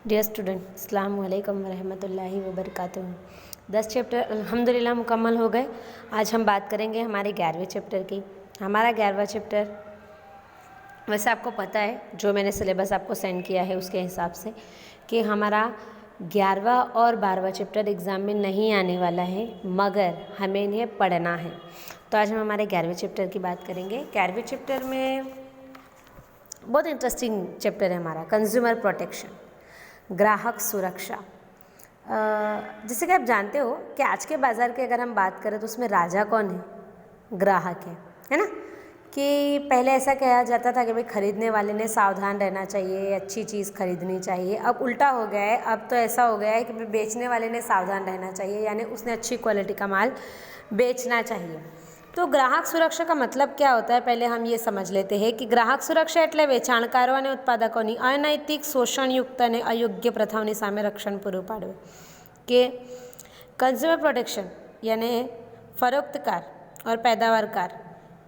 Dear student, अस्सलाम वालेकुम रहमतुल्लाहि व बरकातुहू। 10 चैप्टर अल्हम्दुलिल्लाह मुकम्मल हो गए। आज हम बात करेंगे हमारे 11वें चैप्टर की। हमारा 11वां चैप्टर वैसे आपको पता है, जो मैंने सिलेबस आपको सेंड किया है उसके हिसाब से, कि हमारा 11वां और 12वां चैप्टर एग्ज़ाम में नहीं आने वाला है, मगर हमें इन्हें पढ़ना है। तो आज हम हमारे 11वें चैप्टर की बात करेंगे। 11वें चैप्टर में बहुत इंटरेस्टिंग चैप्टर है हमारा, कंज्यूमर प्रोटेक्शन, ग्राहक सुरक्षा। जैसे कि आप जानते हो कि आज के बाज़ार की अगर हम बात करें तो उसमें राजा कौन है? ग्राहक है ना। कि पहले ऐसा कहा जाता था कि भाई खरीदने वाले ने सावधान रहना चाहिए, अच्छी चीज़ खरीदनी चाहिए। अब उल्टा हो गया है, अब तो ऐसा हो गया है कि बेचने वाले ने सावधान रहना चाहिए, यानी उसने अच्छी क्वालिटी का माल बेचना चाहिए। तो ग्राहक सुरक्षा का मतलब क्या होता है, पहले हम ये समझ लेते हैं कि ગ્રાહક સુરક્ષા એટલે વેચાણકારો અને ઉત્પાદકોની અનૈતિક શોષણયુક્ત અને અયોગ્ય પ્રથાઓની સામે રક્ષણ પૂરું પાડવું। કે कंज्यूमर प्रोटेक्शन यानी फरोख्तकार और पैदावारकार,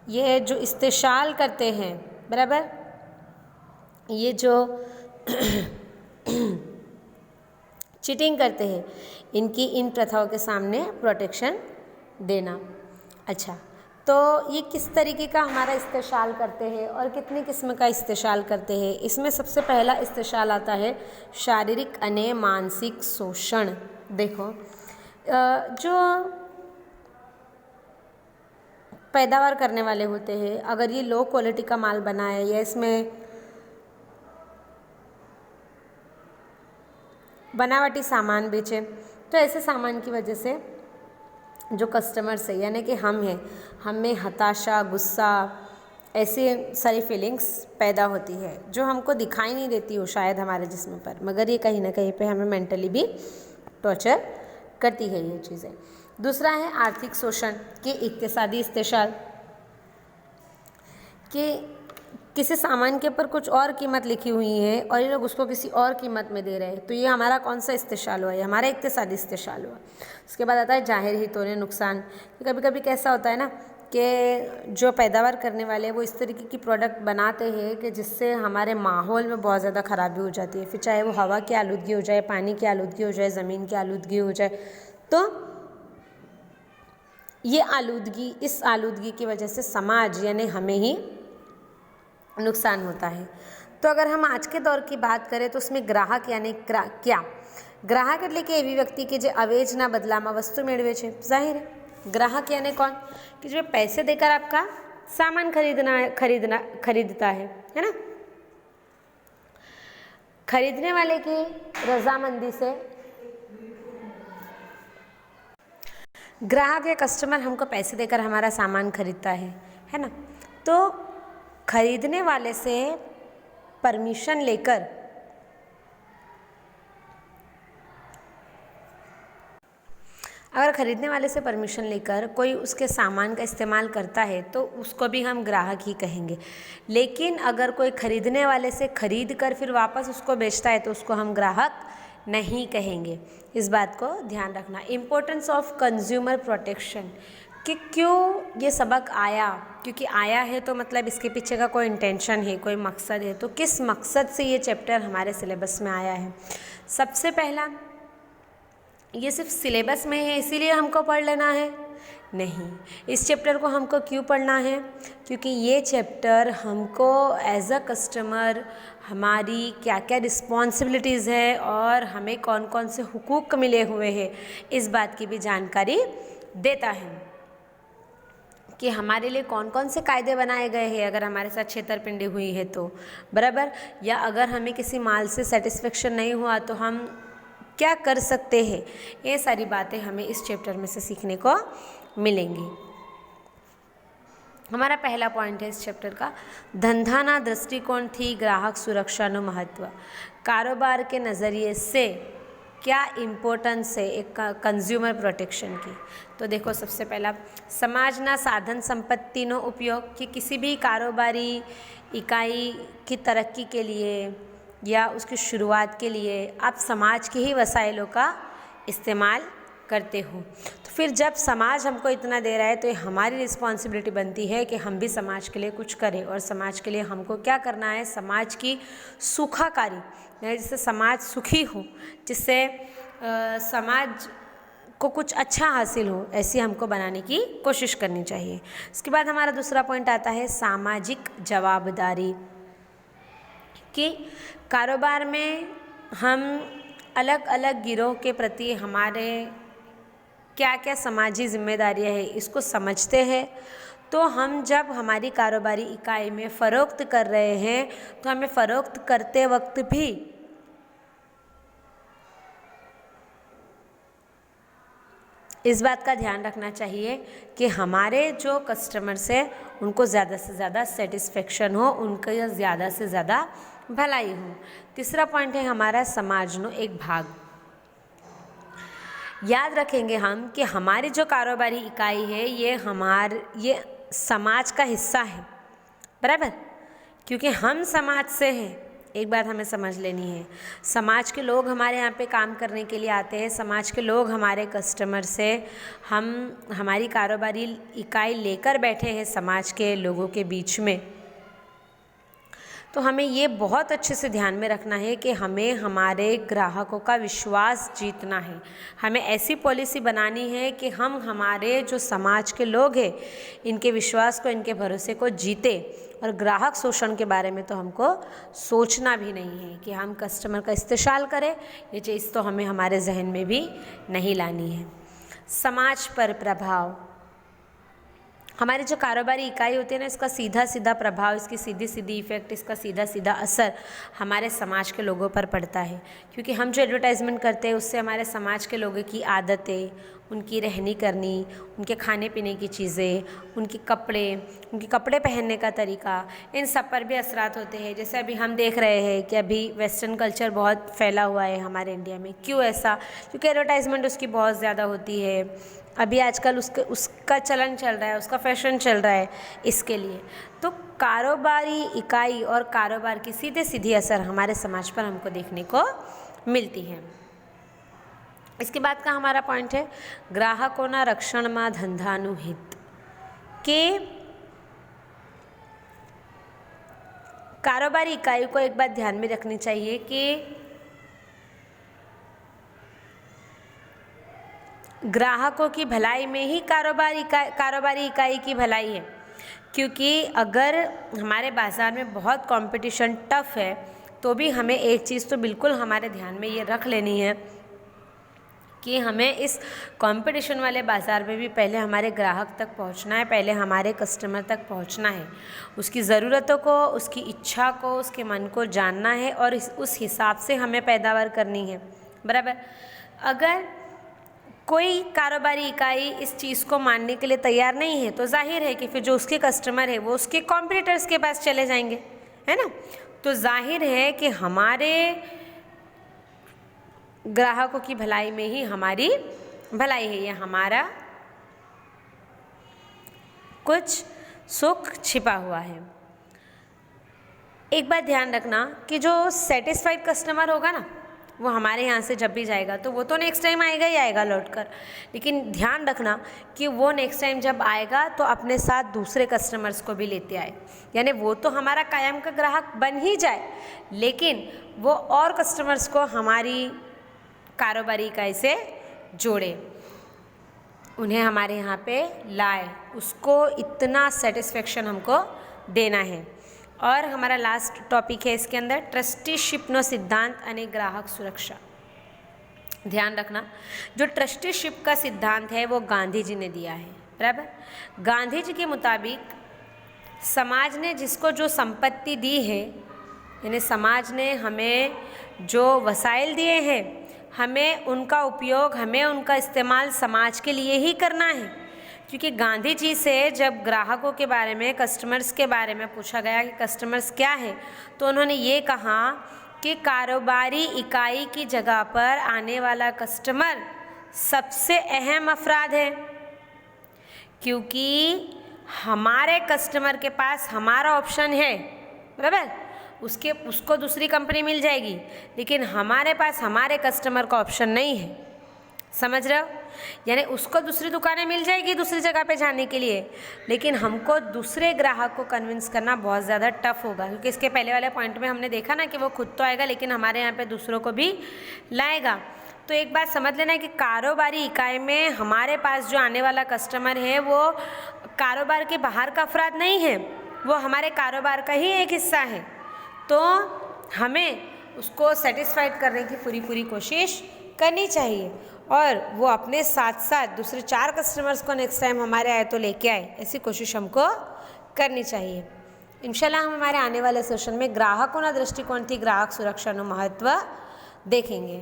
ये जो इस्तेशाल करते हैं, बराबर, ये जो चीटिंग करते हैं, इनकी इन प्रथाओं के सामने प्रोटेक्शन देना। अच्छा, तो ये किस तरीके का हमारा इस्तेशाल करते हैं और कितनी किस्म का इस्तेशाल करते हैं? इसमें सबसे पहला इस्तेशाल आता है शारीरिक अने मानसिक शोषण। देखो, जो पैदावार करने वाले होते हैं, अगर ये लो क्वालिटी का माल बनाए या इसमें बनावटी सामान बेचे, तो ऐसे सामान की वजह से जो कस्टमर्स है यानी कि हम हैं, हम में हताशा, गुस्सा, ऐसे सारी फीलिंग्स पैदा होती है जो हमको दिखाई नहीं देती हो शायद हमारे जिस्म पर, मगर ये कहीं ना कहीं पे हमें मेंटली भी टॉर्चर करती है ये चीज़ें। दूसरा है आर्थिक शोषण के इक्तिसादी इस्तेशाल, कि किसी सामान के ऊपर कुछ और कीमत लिखी हुई है और ये लोग उसको किसी और कीमत में दे रहे हैं, तो ये हमारा कौन सा इस्तेशाल हुआ? ये हमारा इक्तिसादी इस्तेशाल हुआ। उसके बाद आता है जाहिर हितों ने नुकसान। कभी कभी कैसा होता है ना कि जो पैदावार करने वाले हैं वो इस तरीके की प्रोडक्ट बनाते हैं कि जिससे हमारे माहौल में बहुत ज़्यादा ख़राबी हो जाती है, फिर चाहे वो हवा की आलूदगी हो जाए, पानी की आलूदगी हो जाए, ज़मीन की आलूदगी हो जाए। तो ये आलूदगी, इस आलूदगी की वजह से समाज यानी हमें ही नुकसान होता है। तो अगर हम आज के दौर की बात करें तो उसमें ग्राहक यानी क्या? ग्राहक એટલે કે એવી વ્યક્તિ કે જે અવેજના બદલામાં વસ્તુ મેળવે છે। जाहिर है ग्राहक यानी कौन? कि जो पैसे देकर आपका सामान खरीदता है ना। खरीदने वाले की रजामंदी से ग्राहक या कस्टमर हमको पैसे देकर हमारा सामान खरीदता है ना। तो खरीदने वाले से परमिशन लेकर अगर खरीदने वाले से परमिशन लेकर कोई उसके सामान का इस्तेमाल करता है तो उसको भी हम ग्राहक ही कहेंगे। लेकिन अगर कोई खरीदने वाले से खरीद कर फिर वापस उसको बेचता है तो उसको हम ग्राहक नहीं कहेंगे। इस बात को ध्यान रखना। इम्पोर्टेंस ऑफ कंज्यूमर प्रोटेक्शन, कि क्यों ये सबक आया, क्योंकि आया है तो मतलब इसके पीछे का कोई इंटेंशन है, कोई मकसद है। तो किस मकसद से ये चैप्टर हमारे सिलेबस में आया है? सबसे पहला, ये सिर्फ सिलेबस में है इसीलिए हमको पढ़ लेना है? नहीं। इस चैप्टर को हमको क्यों पढ़ना है? क्योंकि ये चैप्टर हमको एज अ कस्टमर हमारी क्या क्या रिस्पॉन्सिबिलिटीज़ है और हमें कौन कौन से हुकूक मिले हुए हैं इस बात की भी जानकारी देता है, कि हमारे लिए कौन कौन से कायदे बनाए गए हैं अगर हमारे साथ छेतरपिंडी हुई है तो, बराबर, या अगर हमें किसी माल से सेटिस्फेक्शन नहीं हुआ तो हम क्या कर सकते हैं। ये सारी बातें हमें इस चैप्टर में से सीखने को मिलेंगी। हमारा पहला पॉइंट है इस चैप्टर का, धंधाना दृष्टिकोण थी ग्राहक सुरक्षा नो महत्व। कारोबार के नज़रिए से क्या इम्पोर्टेंस है एक कंज्यूमर प्रोटेक्शन की? तो देखो, सबसे पहला, समाजना साधन संपत्तिनो उपयोग, कि किसी भी कारोबारी इकाई की तरक्की के लिए या उसकी शुरुआत के लिए आप समाज के ही वसाइलों का इस्तेमाल करते हो। तो फिर जब समाज हमको इतना दे रहा है तो ये हमारी रिस्पॉन्सिबिलिटी बनती है कि हम भी समाज के लिए कुछ करें। और समाज के लिए हमको क्या करना है? समाज की सुखाकारी जिससे समाज सुखी हो, जिससे समाज को कुछ अच्छा हासिल हो, ऐसी हमको बनाने की कोशिश करनी चाहिए। इसके बाद हमारा दूसरा पॉइंट आता है सामाजिक जवाबदारी, कि कारोबार में हम अलग अलग गिरोह के प्रति हमारे क्या क्या समाजी जिम्मेदारियां हैं इसको समझते हैं। तो हम जब हमारी कारोबारी इकाई में फ़रोख्त कर रहे हैं तो हमें फ़रोख्त करते वक्त भी इस बात का ध्यान रखना चाहिए कि हमारे जो कस्टमर्स हैं उनको ज़्यादा से ज़्यादा सेटिस्फेक्शन हो, उनका ज़्यादा से ज़्यादा भलाई हो। तीसरा पॉइंट है हमारा समाजनो एक भाग। याद रखेंगे हम कि हमारी जो कारोबारी इकाई है ये समाज का हिस्सा है, बराबर, क्योंकि हम समाज से हैं। एक बात हमें समझ लेनी है, समाज के लोग हमारे यहाँ पे काम करने के लिए आते हैं, समाज के लोग हमारे कस्टमर से, हम हमारी कारोबारी इकाई लेकर बैठे हैं समाज के लोगों के बीच में। तो हमें ये बहुत अच्छे से ध्यान में रखना है कि हमें हमारे ग्राहकों का विश्वास जीतना है। हमें ऐसी पॉलिसी बनानी है कि हम हमारे जो समाज के लोग हैं इनके विश्वास को, इनके भरोसे को जीते। और ग्राहक शोषण के बारे में तो हमको सोचना भी नहीं है कि हम कस्टमर का इस्तेसाल करें, ये चीज़ तो हमें हमारे जहन में भी नहीं लानी है। समाज पर प्रभाव, हमारी जो कारोबारी इकाई होती है ना, इसका सीधा सीधा प्रभाव, इसकी सीधी सीधी इफ़ेक्ट, इसका सीधा सीधा असर हमारे समाज के लोगों पर पड़ता है। क्योंकि हम जो एडवर्टाइजमेंट करते हैं उससे हमारे समाज के लोगों की आदतें, उनकी रहनी करनी, उनके खाने पीने की चीज़ें, उनके कपड़े पहनने का तरीका, इन सब पर भी असरात होते हैं। जैसे अभी हम देख रहे हैं कि अभी वेस्टर्न कल्चर बहुत फैला हुआ है हमारे इंडिया में। क्यों ऐसा? क्योंकि एडवर्टाइजमेंट उसकी बहुत ज़्यादा होती है। अभी आजकल उसका चलन चल रहा है, उसका फैशन चल रहा है, इसके लिए तो कारोबारी इकाई और कारोबार की सीधे सीधी असर हमारे समाज पर हमको देखने को मिलती है। इसके बाद का हमारा पॉइंट है ग्राहकोना रक्षणમાં ધંધાનું हित, के कारोबारी इकाई को एक बात ध्यान में रखनी चाहिए कि ग्राहकों की भलाई में ही कारोबारी इकाई की भलाई है। क्योंकि अगर हमारे बाज़ार में बहुत कंपटीशन टफ है तो भी हमें एक चीज़ तो बिल्कुल हमारे ध्यान में ये रख लेनी है कि हमें इस कंपटीशन वाले बाज़ार में भी पहले हमारे ग्राहक तक पहुंचना है, पहले हमारे कस्टमर तक पहुंचना है, उसकी ज़रूरतों को, उसकी इच्छा को, उसके मन को जानना है और उस हिसाब से हमें पैदावार करनी है, बराबर। अगर कोई कारोबारी इकाई इस चीज़ को मानने के लिए तैयार नहीं है तो जाहिर है कि फिर जो उसके कस्टमर है वो उसके कॉम्पिटिटर्स के पास चले जाएंगे, है ना। तो जाहिर है कि हमारे ग्राहकों की भलाई में ही हमारी भलाई है, ये हमारा कुछ सुख छिपा हुआ है। एक बात ध्यान रखना कि जो सेटिस्फाइड कस्टमर होगा ना, वो हमारे यहाँ से जब भी जाएगा तो वो तो नेक्स्ट टाइम आएगा ही आएगा लौट कर, लेकिन ध्यान रखना कि वो नेक्स्ट टाइम जब आएगा तो अपने साथ दूसरे कस्टमर्स को भी लेते आए। यानी वो तो हमारा कायम का ग्राहक बन ही जाए, लेकिन वो और कस्टमर्स को हमारी कारोबारी इकाई से जोड़े, उन्हें हमारे यहाँ पे लाए, उसको इतना सेटिस्फेक्शन हमको देना है। और हमारा लास्ट टॉपिक है इसके अंदर ट्रस्टीशिपनो सिद्धांत अने ग्राहक सुरक्षा। ध्यान रखना, जो ट्रस्टीशिप का सिद्धांत है वो गांधी जी ने दिया है, बराबर। गांधी जी के मुताबिक समाज ने जिसको जो संपत्ति दी है, यानी समाज ने हमें जो वसाइल दिए हैं, हमें उनका उपयोग, हमें उनका इस्तेमाल समाज के लिए ही करना है। क्योंकि गांधी जी से जब ग्राहकों के बारे में, कस्टमर्स के बारे में पूछा गया कि कस्टमर्स क्या है, तो उन्होंने ये कहा कि कारोबारी इकाई की जगह पर आने वाला कस्टमर सबसे अहम अफराद है। क्योंकि हमारे कस्टमर के पास हमारा ऑप्शन है, बराबर, उसको दूसरी कंपनी मिल जाएगी, लेकिन हमारे पास हमारे कस्टमर का ऑप्शन नहीं है। समझ रहे हो? यानी उसको दूसरी दुकानें मिल जाएगी दूसरी जगह पे जाने के लिए, लेकिन हमको दूसरे ग्राहक को कन्विंस करना बहुत ज़्यादा टफ होगा, क्योंकि इसके पहले वाले पॉइंट में हमने देखा ना कि वो खुद तो आएगा लेकिन हमारे यहाँ पे दूसरों को भी लाएगा। तो एक बात समझ लेना है कि कारोबारी इकाई में हमारे पास जो आने वाला कस्टमर है वो कारोबार के बाहर का अफराद नहीं है, वो हमारे कारोबार का ही एक हिस्सा है। तो हमें उसको सेटिस्फाइड करने की पूरी कोशिश करनी चाहिए, और वो अपने साथ साथ दूसरे 4 कस्टमर्स को नेक्स्ट टाइम हमारे आए तो लेके आए, ऐसी कोशिश हमको करनी चाहिए। इंशाल्लाह हम हमारे आने वाले सेशन में ग्राहकों ना दृष्टिकोण थी ग्राहक सुरक्षा નું महत्व देखेंगे।